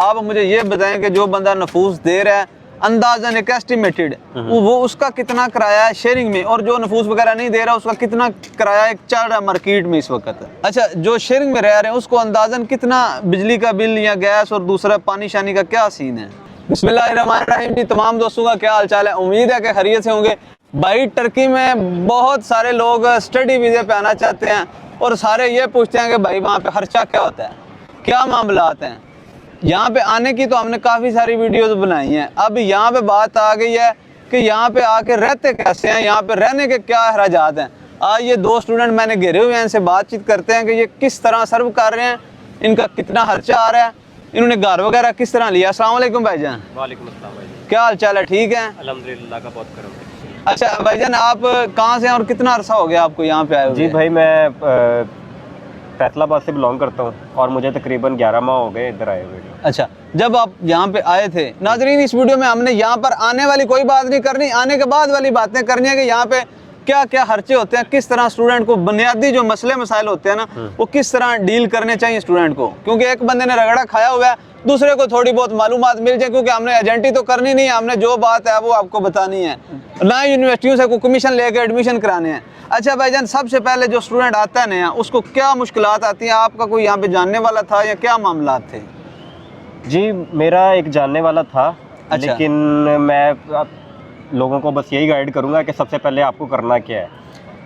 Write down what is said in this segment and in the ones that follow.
आप मुझे ये बताएं कि जो बंदा नफूस दे रहा है अंदाजन एक एस्टिमेटेड वो उसका कितना किराया है शेयरिंग में, और जो नफूस वगैरह नहीं दे रहा उसका कितना किराया एक चल रहा है मार्केट में इस वक्त। अच्छा, जो शेयरिंग में रह रहे हैं उसको अंदाजन कितना बिजली का बिल या गैस और दूसरा पानी शानी का क्या सीन है? बिस्मिल्लाहिर्रहमानिर्रहीम जी, तमाम दोस्तों का क्या हाल चाल है? उम्मीद है कि खैरियत से होंगे। भाई टर्की में बहुत सारे लोग स्टडी वीज़े पे आना चाहते हैं और सारे ये पूछते हैं कि भाई वहाँ पे खर्चा क्या होता है, क्या मामलात हैं। यहाँ पे आने की तो हमने काफ़ी सारी वीडियोस बनाई हैं। अब यहाँ पे बात आ गई है कि यहाँ पे आके रहते कैसे हैं, यहाँ पे रहने के क्या अखराजात हैं। आज ये दो स्टूडेंट मैंने घेरे हुए हैं, इनसे बातचीत करते हैं कि ये किस तरह सर्व कर रहे हैं, इनका कितना खर्चा आ रहा है, इन्होंने घर वगैरह किस तरह लिया। अस्सलाम वालेकुम भाईजान। वालेकुम अस्सलाम भाई, क्या हाल चाल है? ठीक है अल्हम्दुलिल्लाह का बहुत करम। अच्छा भाईजान, आप कहाँ से हैं और कितना अरसा हो गया आपको यहाँ पे आए हुए? जी भाई, मैं फैसलाबाद से बिलोंग करता हूँ और मुझे तकरीबन 11 माह हो गए इधर आए हुए। अच्छा, जब आप यहाँ पे आए थे, नाजरीन इस वीडियो में हमने यहाँ पर आने वाली कोई बात नहीं करनी, आने के बाद वाली बातें करनी है कि यहाँ पे क्या क्या खर्चे होते हैं, किस तरह स्टूडेंट को बुनियादी जो मसले मसाइल होते हैं ना वो किस तरह डील करने चाहिए स्टूडेंट को। क्योंकि एक बंदे ने रगड़ा खाया हुआ है, दूसरे को थोड़ी बहुत मालूमात मिल जाए, क्योंकि हमने एजेंटी तो करनी नहीं है, हमने जो बात है वो आपको बतानी है, ना यूनिवर्सिटियों से कोई कमीशन लेके एडमिशन कराने हैं। अच्छा भाईजान, सबसे पहले जो स्टूडेंट आता है नया उसको क्या मुश्किलात आती हैं? आपका कोई यहाँ पे जानने वाला था या क्या मामला थे? जी, मेरा एक जानने वाला था। अच्छा। लेकिन मैं लोगों को बस यही गाइड करूँगा कि सबसे पहले आपको करना क्या है।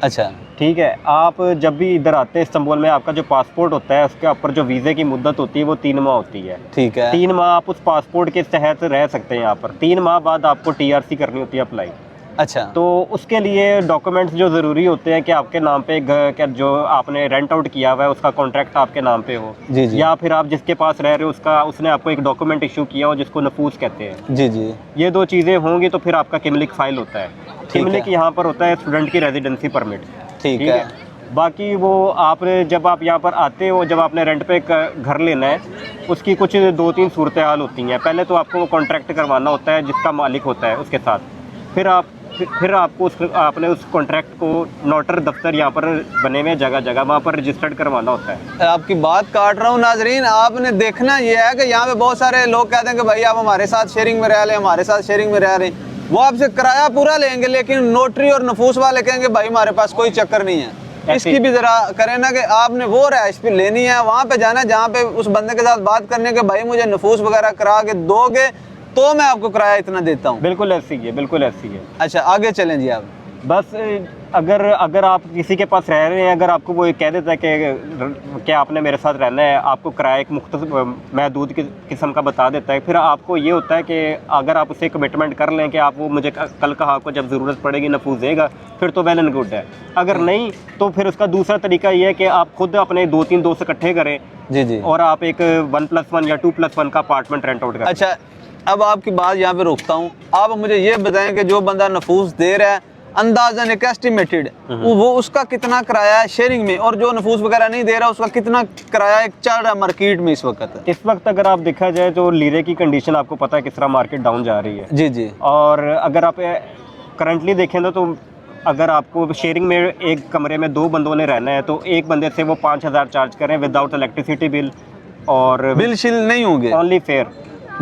अच्छा, ठीक है, आप जब भी इधर आते हैं इस्तांबुल में, आपका जो पासपोर्ट होता है उसके ऊपर जो वीज़े की मुद्दत होती है वो 3 माह होती है। ठीक है। 3 माह आप उस पासपोर्ट के तहत रह सकते हैं यहाँ पर। 3 माह बाद आपको TRC करनी होती है अप्लाई। अच्छा, तो उसके लिए डॉक्यूमेंट्स जो ज़रूरी होते हैं कि आपके नाम पे क्या जो आपने रेंट आउट किया हुआ है उसका कॉन्ट्रैक्ट आपके नाम पे हो, जी जी, या फिर आप जिसके पास रह रहे हो उसने आपको एक डॉक्यूमेंट इशू किया हो जिसको नफूस कहते हैं। जी जी, ये 2 चीज़ें होंगी तो फिर आपका किमलिक फाइल होता है। किमलिक यहाँ पर होता है स्टूडेंट की रेजिडेंसी परमिट। ठीक है। बाकी वो आप जब आप यहाँ पर आते हो, जब आपने रेंट पे घर लेना है, उसकी कुछ 2-3 सूरत हाल होती हैं। पहले तो आपको वो कॉन्ट्रैक्ट करवाना होता है जिसका मालिक होता है उसके साथ। फिर आपको आपने उस कॉन्ट्रैक्ट को नोटर दफ्तर यहाँ पर बने हुए जगह जगह वहाँ पर रजिस्टर्ड करवाना होता है। आपकी बात काट रहा हूँ नाजरीन, आपने देखना ये है कि यहाँ पे बहुत सारे लोग कहते हैं कि भाई आप हमारे साथ शेयरिंग में रह लें, हमारे साथ शेयरिंग में रह रहे हैं। वो आपसे किराया पूरा लेंगे, लेकिन नोटरी और नफूस वाले कहेंगे भाई हमारे पास कोई चक्कर नहीं है। इसकी भी जरा करें ना कि आपने वो रहाइश पे लेनी है, वहाँ पे जाना है जहाँ पे उस बंदे के साथ बात करने के भाई मुझे नफूस वगैरह करा के दोगे तो मैं आपको किराया इतना देता हूँ। बिल्कुल ऐसी है, बिल्कुल ऐसी है। अच्छा, आगे चलें जी आप। बस अगर आप किसी के पास रह रहे हैं, अगर आपको वो कह देता है कि आपने मेरे साथ रहना है, आपको किराया एक महदूद किस्म का बता देता है, फिर आपको ये होता है कि अगर आप उसे कमिटमेंट कर लें कि आप वो मुझे कल कहा को जब ज़रूरत पड़ेगी नफूस देगा, फिर तो वेल एंड गुड है। अगर नहीं तो फिर उसका दूसरा तरीका ये है कि आप खुद अपने 2-3 दोस्त इकट्ठे करें जी जी, और आप एक 1+1 या 2+1 का अपार्टमेंट रेंट आउट करें। अच्छा, अब आपकी बात यहाँ पे रोकता हूँ। आप मुझे ये बताएं कि जो बंदा नफूस दे रहा है अंदाजन एक एस्टिमेटेड वो उसका कितना किराया है शेयरिंग में, और जो नफूस वगैरह नहीं दे रहा उसका कितना किराया एक चल रहा है मार्केट में इस वक्त? इस वक्त अगर आप देखा जाए तो लीरे की कंडीशन आपको पता है किस तरह मार्केट डाउन जा रही है। जी जी, और अगर आप करंटली देखें तो अगर आपको शेयरिंग में एक कमरे में 2 बंदों ने रहना है तो एक बंदे से वो 5,000 चार्ज करें विदाउट इलेक्ट्रिसिटी बिल, और बिल शिल नहीं होंगे, ओनली फेयर,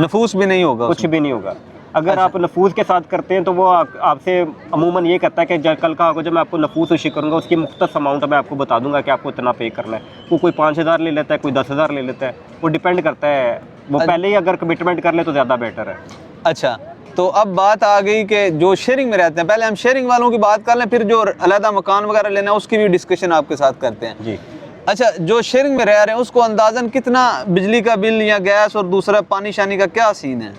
नफूस भी नहीं होगा, कुछ भी नहीं होगा। अगर अच्छा। आप नफूस के साथ करते हैं तो वो आपसे अमूमन ये कहता है कि कल का जब मैं आपको नफूस इशू करूँगा उसकी मुख्तस अमाउंट मैं आपको बता दूंगा कि आपको इतना पे करना है। वो कोई 5,000 ले लेता है, कोई 10,000 ले लेता है, वो डिपेंड करता है। वो पहले ही अगर कमिटमेंट कर ले तो ज़्यादा बेटर है। अच्छा, तो अब बात आ गई कि जो शेयरिंग में रहते हैं, पहले हम शेयरिंग वालों की बात कर लें, फिर जो अलहदा मकान वगैरह लेना है उसकी भी डिस्कशन आपके साथ करते हैं जी। अच्छा, जो शेयरिंग में रह रहे हैं उसको अंदाजन कितना बिजली का बिल या गैस और दूसरा पानी शानी का क्या सीन है?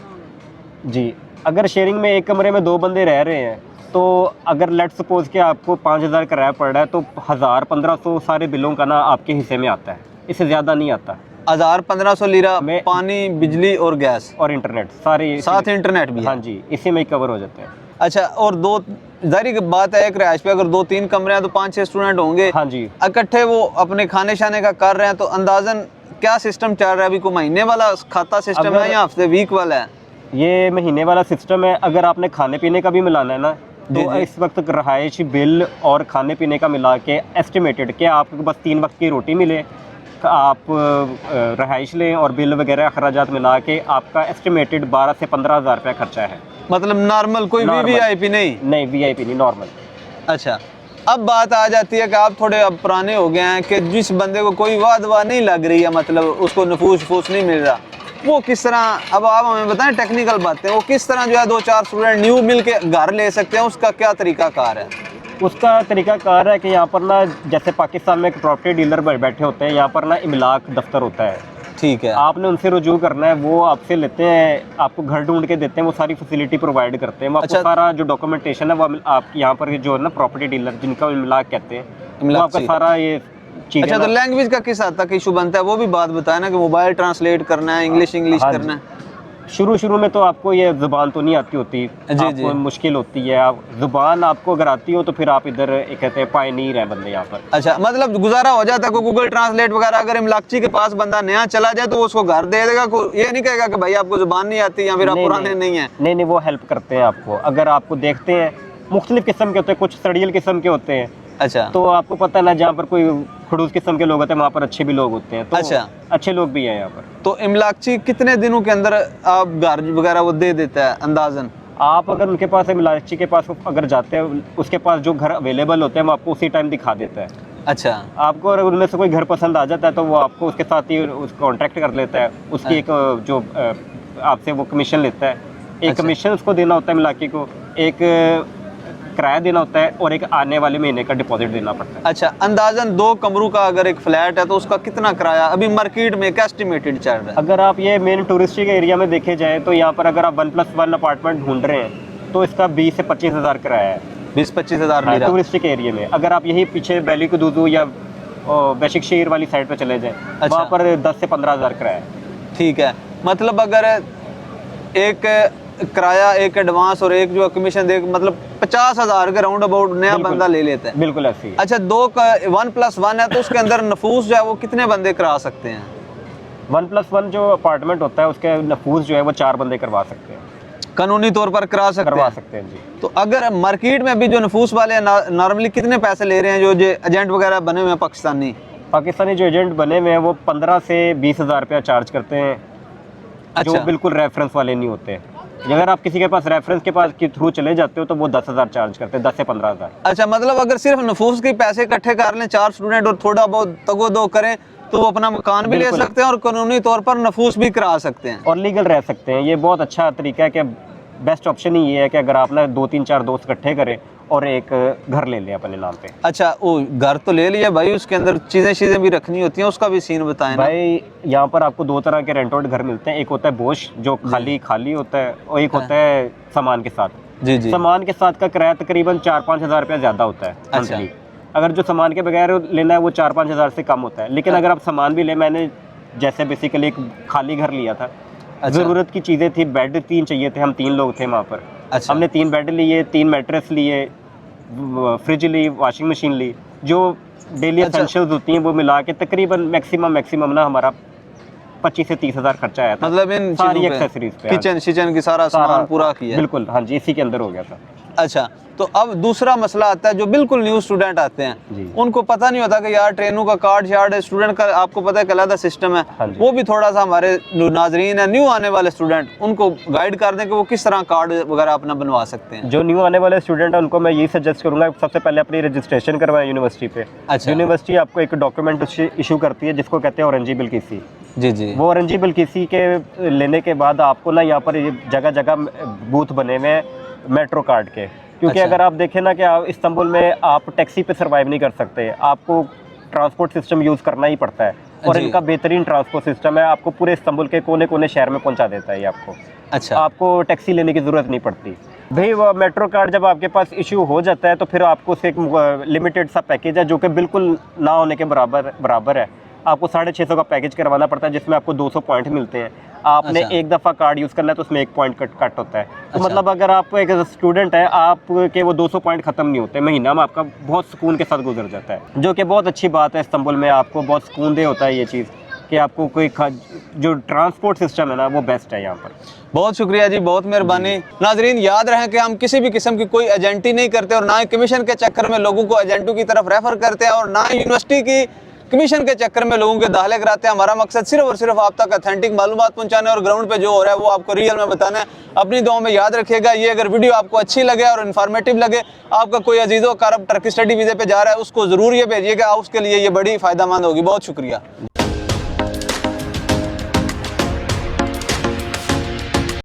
जी, अगर शेयरिंग में एक कमरे में 2 बंदे रह रहे हैं तो अगर लेट सपोज कि आपको 5,000 किराया पड़ रहा है तो 1,000-1,500 सारे बिलों का ना आपके हिस्से में आता है, इससे ज़्यादा नहीं आता। 1,000-1,500 लीरा पानी, बिजली और गैस और इंटरनेट सारी साथ, इंटरनेट भी? हाँ जी, इसी में ही कवर हो जाते हैं। अच्छा, और दो जाहिर बात है एक रहायश पे अगर 2-3 कमरे हैं तो 5-6 स्टूडेंट होंगे। हाँ जी, इकट्ठे वो अपने खाने शाने का कर रहे हैं, तो अंदाजन क्या सिस्टम चल रहा है? अभी को महीने वाला खाता सिस्टम है या हफ्ते वीक वाला है? ये महीने वाला सिस्टम है। अगर आपने खाने पीने का भी मिलाना है ना तो इस वक्त रहायशी बिल और खाने पीने का मिला के एस्टिमेटेड कि आपको बस 3 वक्त की रोटी मिले, आप रहाइश लें और बिल वगैरह अखराजात मिला के आपका एस्टिमेटेड 12 से 15 हज़ार रुपया खर्चा है। मतलब नॉर्मल, कोई Normal। वीवीआईपी नहीं? नहीं, वीआईपी नहीं, नॉर्मल। अच्छा, अब बात आ जाती है कि आप थोड़े अब पुराने हो गए हैं कि जिस बंदे को कोई वाह दवा नहीं लग रही है, मतलब उसको नफूस नहीं मिल रहा, वो किस तरह, अब आप हमें बताएं टेक्निकल बातें, वो किस तरह जो है 2-4 स्टूडेंट न्यू मिल के घर ले सकते हैं, उसका क्या तरीका कार है? उसका तरीका कार है कि यहाँ पर ना, जैसे पाकिस्तान में एक प्रॉपर्टी डीलर बैठे होते हैं, यहाँ पर ना इमलाक दफ्तर होता है। ठीक है। आपने आपने उनसे रुजू करना है, वो आपसे लेते हैं, आपको घर ढूंढ के देते हैं, वो सारी फैसिलिटी प्रोवाइड करते हैं। वो आपको अच्छा। सारा जो डॉक्यूमेंटेशन है वो आप यहाँ पर जो है ना प्रॉपर्टी डीलर जिनका इमलाक कहते हैं, वो इमलाक आपका से। सारा ये चीज़। अच्छा, तो लैंग्वेज का किस हद तक इशू बनता है, वो भी बात बताए ना, कि मोबाइल ट्रांसलेट करना है, इंग्लिश हाँ जी। करना है? शुरू में तो आपको ये ज़ुबान तो नहीं आती होती, जी, आपको जी। मुश्किल होती है। आप ज़ुबान आपको अगर आती हो तो फिर आप इधर एक कहते हैं पायनीर है बंदे यहाँ पर। अच्छा, मतलब गुजारा हो जाता है को गूगल ट्रांसलेट वगैरह, अगर इमलाकची के पास बंदा नया चला जाए तो वो उसको घर दे देगा, ये नहीं कहेगा कि भाई आपको जुबान नहीं आती या फिर आप पुराने नहीं हैं? नहीं, वो हेल्प करते हैं आपको। अगर आपको देखते हैं मुख्तलिफ किस्म के होते हैं, कुछ सड़ियल किस्म के होते हैं। अच्छा। तो आपको पता है ना, जहाँ पर कोई खड़ूस किस्म के लोग होते हैं वहाँ पर अच्छे भी लोग होते हैं, तो अच्छा। अच्छे लोग भी हैं यहाँ पर। तो इमलाकची कितने दिनों के अंदर आप घर वगैरह वो दे देता है अंदाजन? आप अगर उनके पास इमलाकची के पास अगर जाते हैं, उसके पास जो घर अवेलेबल होते हैं वो आपको उसी टाइम दिखा देता है। अच्छा। आपको अगर उनमें से कोई घर पसंद आ जाता है तो वो आपको उसके साथ ही कॉन्ट्रैक्ट कर लेता है। उसकी एक जो आपसे वो कमीशन लेता है, एक अच्छा। कमीशन उसको देना होता है इमलाकी को, एक किराया देना होता है और एक आने वाले महीने का डिपॉजिट देना पड़ता है। अच्छा, अंदाजन 2 कमरों का अगर एक फ्लैट है तो उसका कितना किराया अभी मार्केट में क्या एस्टिमेटेड चल रहा है? अगर आप ये मेन टूरिस्टिक एरिया में देखे जाए तो यहाँ पर अगर आप 1+1 अपार्टमेंट ढूंढ रहे हैं तो इसका 20 से 25 हज़ार किराया है। 20-25 हज़ार हाँ, लीरा टूरिस्टिक एरिया में। अगर आप यही पीछे बैली कुदूदू या बेशिक शहर वाली साइड पे चले जाएं, अच्छा। वहाँ पर 10 से 15 हज़ार किराया है। ठीक है, मतलब अगर एक किराया, एक एडवांस और एक जो कमीशन दे, मतलब 50 हज़ार के राउंड अबाउट नया बिल्कुल। बंदा ले लेता है। बिल्कुल ऐसी ही। अच्छा, 1+1 है तो उसके अंदर नफूस जो है वो कितने बंदे करा सकते हैं? 1+1 जो अपार्टमेंट होता है उसके नफूस जो है वो 4 बंदे करवा सकते हैं, कानूनी तौर पर करा करवा सकते सकते हैं जी। हैं। तो अगर मार्केट में अभी जो नफूस वाले नॉर्मली कितने पैसे ले रहे हैं, जो एजेंट वगैरह बने हुए हैं पाकिस्तानी? पाकिस्तानी जो एजेंट बने हुए हैं वो 15 से 20 हज़ार रुपया चार्ज करते हैं। अच्छा। जो बिल्कुल रेफरेंस वाले नहीं होते। अगर आप किसी के पास रेफरेंस के पास के थ्रू चले जाते हो तो वो 10 हज़ार चार्ज करते हैं, 10 से 15 हज़ार। अच्छा, मतलब अगर सिर्फ नफूस के पैसे इकट्ठे कर लें 4 स्टूडेंट और थोड़ा बहुत तगो-दो करें तो वो अपना मकान भी ले बिल्कुल। सकते हैं और कानूनी तौर पर नफूस भी करा सकते हैं। और लीगल रह सकते हैं। ये बहुत अच्छा तरीका है कि बेस्ट ऑप्शन ही ये है कि अगर आप ना 2-3-4 दोस्त इकट्ठे करें और एक घर ले लें अपने नाम पे। अच्छा, वो घर तो ले लिया भाई, उसके अंदर चीज़ें भी रखनी होती हैं, उसका भी सीन बताएं ना। भाई यहाँ पर आपको 2 तरह के रेंट आउट घर मिलते हैं। एक होता है बोश जो खाली होता है, और एक होता है सामान के साथ। जी जी। सामान के साथ का किराया तकरीबन 4-5 हज़ार रुपया ज़्यादा होता है अच्छा। monthly। अगर जो सामान के बगैर लेना है वो 4-5 हज़ार से कम होता है। लेकिन अगर आप सामान भी ले, मैंने जैसे बेसिकली एक खाली घर लिया था। अच्छा। ज़रूरत की चीज़ें थी, बेड 3 चाहिए थे, हम 3 लोग थे वहाँ पर। अच्छा। हमने 3 बेड लिए, 3 मैट्रेस लिए, फ्रिज ली, वॉशिंग मशीन ली, जो डेली अच्छा। एसेंशियल्स होती हैं वो मिला के तकरीबन मैक्सिमम ना हमारा 25 से 30 हज़ार खर्चा आया था। मतलब इन सारी चीज़ों पे, एक्सेसरीज पे, किचन की सारा सामान पूरा किया? बिल्कुल, हाँ जी, इसी के अंदर हो गया था। अच्छा, तो अब दूसरा मसला आता है, जो बिल्कुल न्यू स्टूडेंट आते जी। हैं उनको पता नहीं होता कि यार ट्रेनों का कार्ड शार्ड है, स्टूडेंट का आपको पता है अलग सिस्टम है। हाँ जी। वो भी थोड़ा सा हमारे नाजरीन है न्यू आने वाले स्टूडेंट, उनको गाइड कर दें कि वो किस तरह कार्ड वगैरह अपना बनवा सकते हैं। जो न्यू आने वाले स्टूडेंट हैं उनको मैं यही सजेस्ट करूंगा, सबसे पहले अपनी रजिस्ट्रेशन करवाएं यूनिवर्सिटी पे। अच्छा। यूनिवर्सिटी आपको एक डॉक्यूमेंट इशू करती है जिसको कहते हैं ऑरेंजिबल किसी। जी जी। वो ऑरेंजिबल किसी के लेने के बाद आपको ना यहाँ पर जगह जगह बूथ बने हुए हैं मेट्रो कार्ड के। क्योंकि अच्छा। अगर आप देखें ना कि आप इस्तांबुल में आप टैक्सी पे सर्वाइव नहीं कर सकते, आपको ट्रांसपोर्ट सिस्टम यूज़ करना ही पड़ता है। और जी। इनका बेहतरीन ट्रांसपोर्ट सिस्टम है, आपको पूरे इस्तांबुल के कोने कोने शहर में पहुंचा देता है ये आपको। अच्छा। आपको टैक्सी लेने की ज़रूरत नहीं पड़ती भाई। वो मेट्रो कार्ड जब आपके पास इशू हो जाता है तो फिर आपको उससे एक लिमिटेड सा पैकेज है जो कि बिल्कुल ना होने के बराबर है। आपको 650 का पैकेज करवाना पड़ता है जिसमें आपको 200 पॉइंट मिलते हैं। आपने अच्छा। एक दफ़ा कार्ड यूज़ करना है तो उसमें 1 पॉइंट कट होता है। तो अच्छा। मतलब अगर आप एक स्टूडेंट है, आपके वो 200 पॉइंट ख़त्म नहीं होते, महीना में आपका बहुत सुकून के साथ गुजर जाता है, जो कि बहुत अच्छी बात है। इस्तांबुल में आपको बहुत सुकून दे होता है ये चीज़ कि आपको कोई जो ट्रांसपोर्ट सिस्टम है ना वो बेस्ट है यहाँ पर। बहुत शुक्रिया जी, बहुत मेहरबानी। नाजरीन याद रहे कि हम किसी भी किस्म की कोई एजेंटी नहीं करते और ना ही कमीशन के चक्कर में लोगों को एजेंटों की तरफ रेफर करते हैं और ना ही यूनिवर्सिटी कमीशन के चक्कर में लोगों के दाखिले कराते हैं। हमारा मकसद सिर्फ और सिर्फ आप तक ऑथेंटिक मालूमात पहुंचाना है और ग्राउंड पे जो हो रहा है वो आपको रियल में बताना है। अपनी दुआओं में याद रखिएगा। ये अगर वीडियो आपको अच्छी लगे और इन्फॉर्मेटिव लगे, आपका कोई अजीज़ो कारब टर्की स्टडी वीज़े पे जा रहा है, उसको ज़रूर ये भेजिएगा, उसके लिए ये बड़ी फ़ायदेमंद होगी। बहुत शुक्रिया।